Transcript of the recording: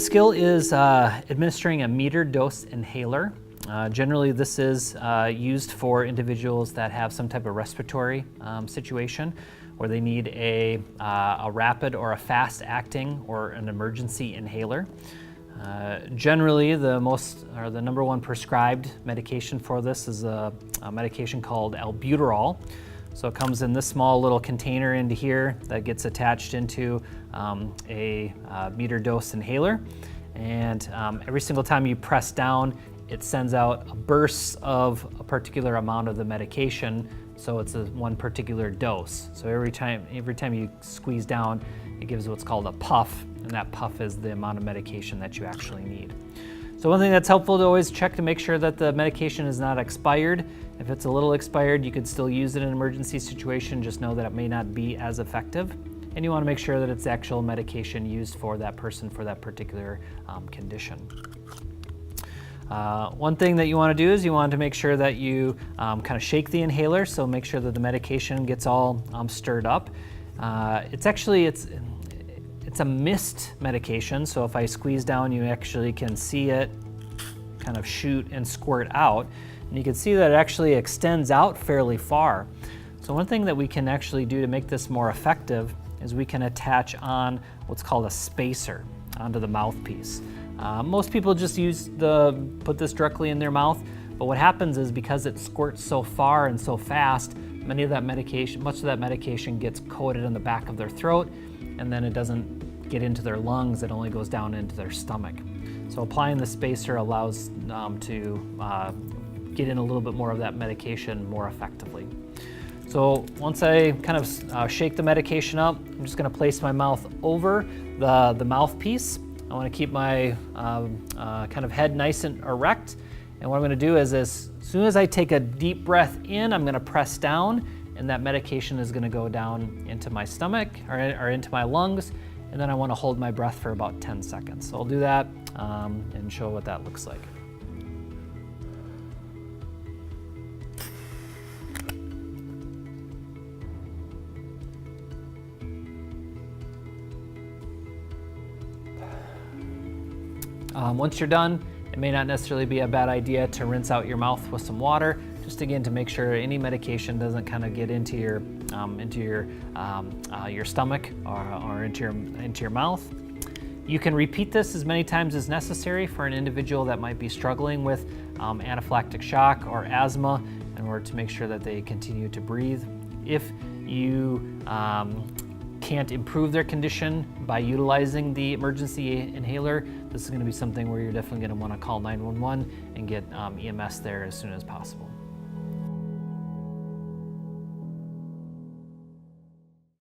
skill is administering a metered dose inhaler. Generally, this is used for individuals that have some type of respiratory situation where they need a rapid or a fast-acting or an emergency inhaler. Generally, the number one prescribed medication for this is a medication called albuterol. So it comes in this small little container into here that gets attached into a meter dose inhaler. And every single time you press down, it sends out a burst of a particular amount of the medication. So it's one particular dose. So every time you squeeze down, it gives what's called a puff, and that puff is the amount of medication that you actually need. So one thing that's helpful to always check to make sure that the medication is not expired. If it's a little expired, you could still use it in an emergency situation. Just know that it may not be as effective. And you want to make sure that it's the actual medication used for that person for that particular condition. One thing that you want to do is you want to make sure that you kind of shake the inhaler, so make sure that the medication gets all stirred up. It's a mist medication, so if I squeeze down, you actually can see it kind of shoot and squirt out. And you can see that it actually extends out fairly far. So one thing that we can actually do to make this more effective is we can attach on what's called a spacer onto the mouthpiece. Most people just put this directly in their mouth, but what happens is because it squirts so far and so fast, much of that medication gets coated in the back of their throat, and then it doesn't get into their lungs, it only goes down into their stomach. So applying the spacer allows to get in a little bit more of that medication more effectively. So once I kind of shake the medication up, I'm just going to place my mouth over the mouthpiece. I want to keep my kind of head nice and erect. And what I'm going to do is as soon as I take a deep breath in, I'm going to press down, and that medication is going to go down into my stomach or into my lungs. And then I want to hold my breath for about 10 seconds. So I'll do that and show what that looks like. Once you're done, it may not necessarily be a bad idea to rinse out your mouth with some water, just again to make sure any medication doesn't kind of get into your stomach or into your mouth. You can repeat this as many times as necessary for an individual that might be struggling with anaphylactic shock or asthma in order to make sure that they continue to breathe. If you can't improve their condition by utilizing the emergency inhaler, this is going to be something where you're definitely going to want to call 911 and get EMS there as soon as possible.